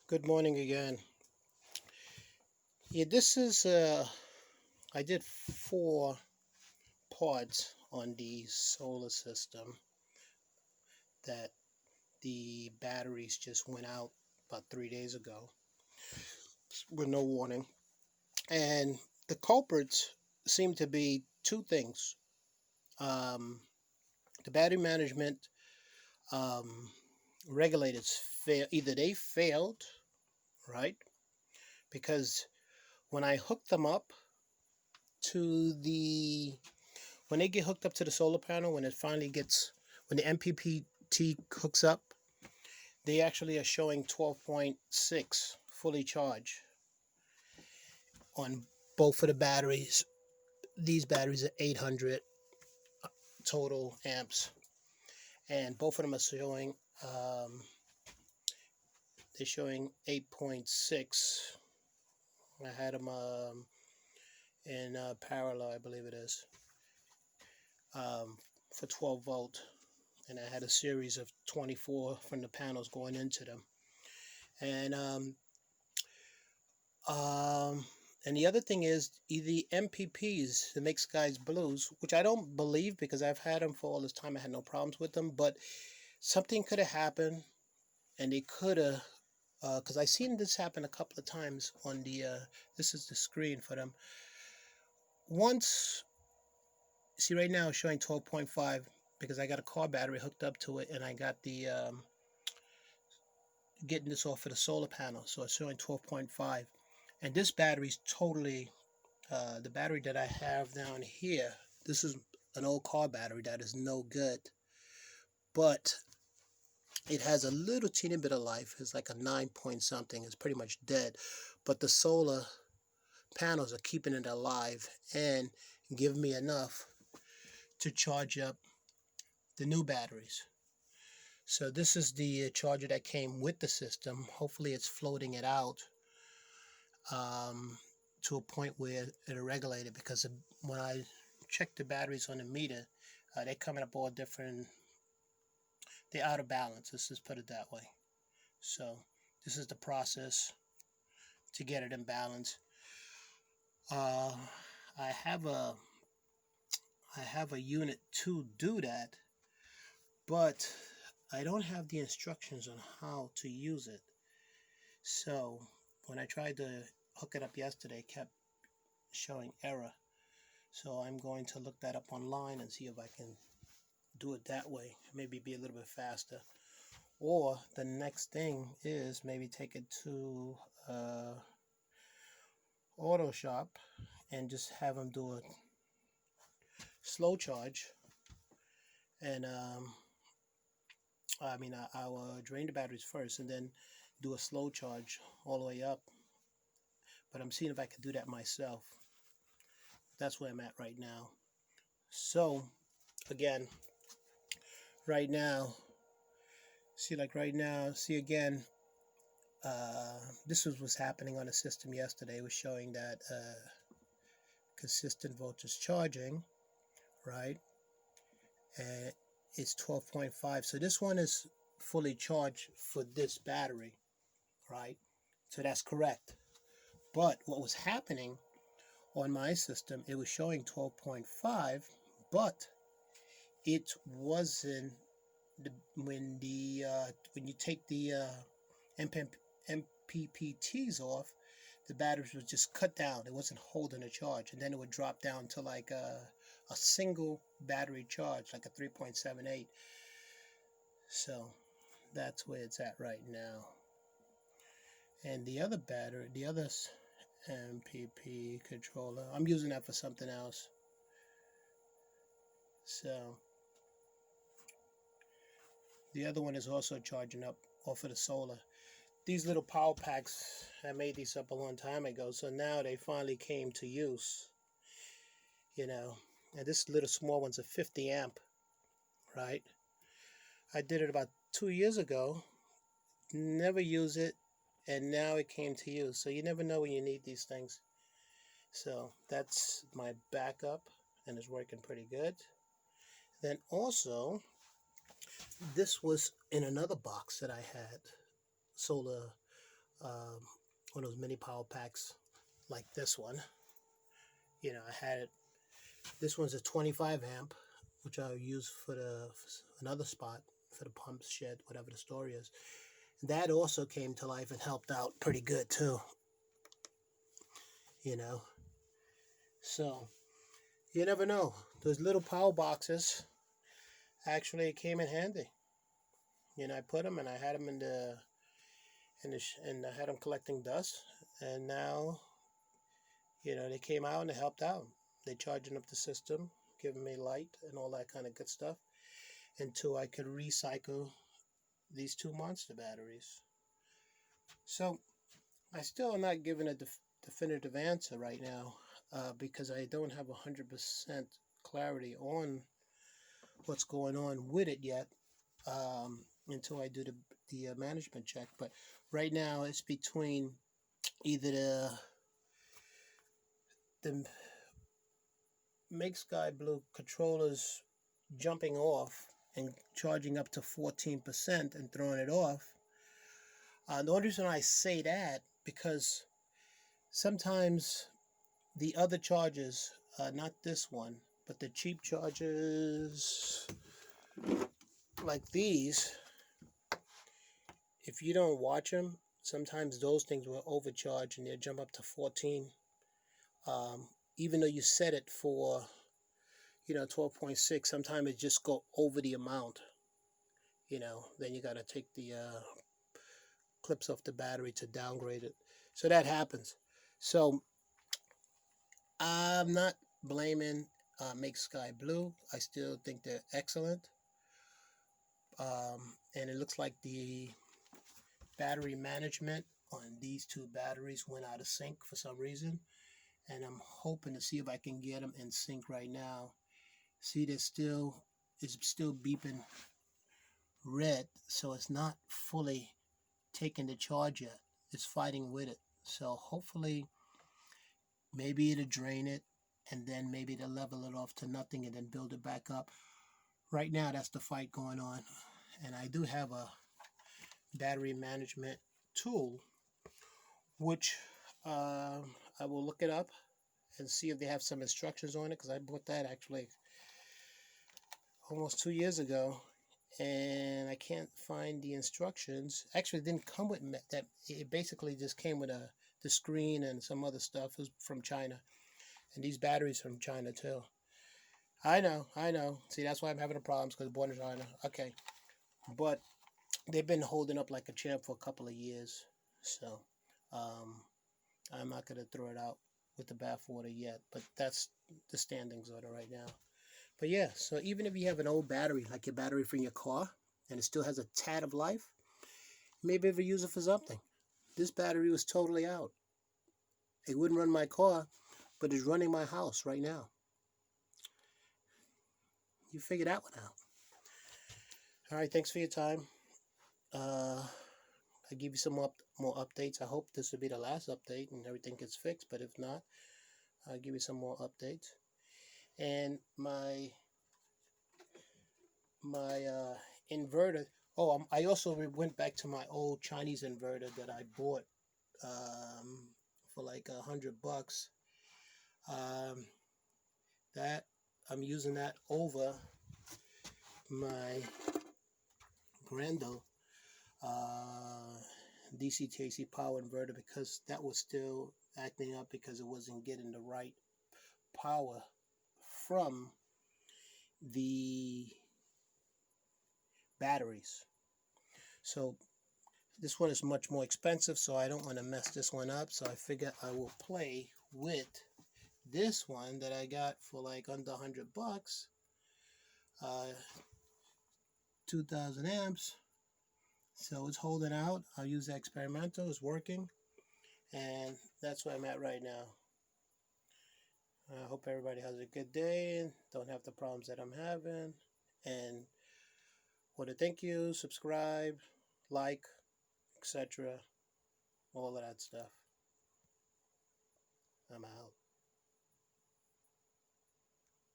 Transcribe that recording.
Good morning again. Yeah, this is I did 4 parts on the solar system that the batteries just went out about 3 days ago with no warning. And the culprits seem to be two things. Um, the battery management um, regulators fail. Either they failed, right? Because when I hooked them up to the when they get hooked up to the solar panel, when the MPPT hooks up, they actually are showing 12.6 fully charged on both of the batteries. These batteries are 800 total amps, and both of them are showing, they're showing 8.6. I had them in parallel, I believe it is, for 12 volt. And I had a series of 24 from the panels going into them. And um, and the other thing is the MPPs, the Makeskyblue, which I don't believe because I've had them for all this time. I had no problems with them, but something could have happened, and they could have, because I seen this happen a couple of times on the. This is the screen for them. Once, see right now, it's showing 12.5 because I got a car battery hooked up to it, and I got the getting this off of the solar panel, so it's showing 12.5, and this battery's totally the battery that I have down here. This is an old car battery that is no good, but it has a little teeny bit of life. It's like a 9 point something. It's pretty much dead, but the solar panels are keeping it alive and give me enough to charge up the new batteries. So this is the charger that came with the system. Hopefully it's floating it out to a point where it'll regulate it, because when I check the batteries on the meter, they're coming up all different. They're out of balance. Let's just put it that way. So this is the process to get it in balance. Uh, I have a unit to do that, but I don't have the instructions on how to use it. So when I tried to hook it up yesterday, it kept showing error. So I'm going to look that up online and see if I can do it that way. Maybe be a little bit faster. Or the next thing is maybe take it to auto shop and just have them do a slow charge. And I'll drain the batteries first and then do a slow charge all the way up. But I'm seeing if I can do that myself. That's where I'm at right now. So again, right now, see again, this was what's happening on the system yesterday. It was showing that consistent voltage charging, right? And it's 12.5. So this one is fully charged for this battery, right? So that's correct. But what was happening on my system, it was showing 12.5, but it wasn't when you take the MPPTs off, the batteries would just cut down. It wasn't holding a charge, and then it would drop down to like a single battery charge, like a 3.78. So that's where it's at right now. And the other battery, the other MPP controller, I'm using that for something else. So the other one is also charging up off of the solar. These little power packs, I made these up a long time ago, so now they finally came to use, and this little small one's a 50 amp, right? I did it about 2 years ago, never use it, and now it came to use. So you never know when you need these things. So that's my backup, and it's working pretty good. Then also, this was in another box that I had, solar one of those mini power packs like this one. You know, I had it. This one's a 25 amp, which I'll use for another spot for the pump shed, whatever the story is. That also came to life and helped out pretty good too. You know, so you never know. Those little power boxes actually came in handy. You know, I put them and I had them and I had them collecting dust, and now, you know, they came out and they helped out. They charging up the system, giving me light and all that kind of good stuff, until I could recycle these two monster batteries. So I still am not giving a definitive answer right now, because I don't have 100% clarity on what's going on with it yet, until I do the management check. But right now it's between either the Makeskyblue controllers jumping off and charging up to 14% and throwing it off. The only reason I say that, because sometimes the other chargers, not this one, but the cheap chargers like these, if you don't watch them, sometimes those things will overcharge and they'll jump up to 14. Even though you set it for, 12.6, sometimes it just go over the amount. Then you got to take the clips off the battery to downgrade it. So that happens. So I'm not blaming Makeskyblue. I still think they're excellent. And it looks like the battery management on these two batteries went out of sync for some reason. And I'm hoping to see if I can get them in sync right now. See, it's still beeping red, so it's not fully taking the charge yet. It's fighting with it. So hopefully, maybe it'll drain it, and then maybe it'll level it off to nothing and then build it back up. Right now, that's the fight going on. And I do have a battery management tool, which I will look it up and see if they have some instructions on it, because I bought that actually almost 2 years ago, and I can't find the instructions. Actually, it didn't come with that. It basically just came with the screen and some other stuff. It was from China, and these batteries from China too. I know. See, that's why I'm having a problem, because born in China. Okay, but they've been holding up like a champ for a couple of years, so I'm not gonna throw it out with the bathwater yet. But that's the standings on it right now. But yeah, so even if you have an old battery, like your battery from your car, and it still has a tad of life, maybe ever use it for something. This battery was totally out. It wouldn't run my car, but it's running my house right now. You figure that one out. All right, thanks for your time. I'll give you some more updates. I hope this will be the last update and everything gets fixed, but if not, I'll give you some more updates. And my inverter. Oh, I also went back to my old Chinese inverter that I bought for like $100. That I'm using that over my Grendel DC to AC power inverter, because that was still acting up because it wasn't getting the right power from the batteries. So this one is much more expensive, so I don't want to mess this one up. So I figure I will play with this one that I got for like under $100, 2,000 amps. So it's holding out. I'll use the experimental. It's working, and that's where I'm at right now. I hope everybody has a good day and don't have the problems that I'm having. And want to thank you, subscribe, like, etc. All of that stuff. I'm out.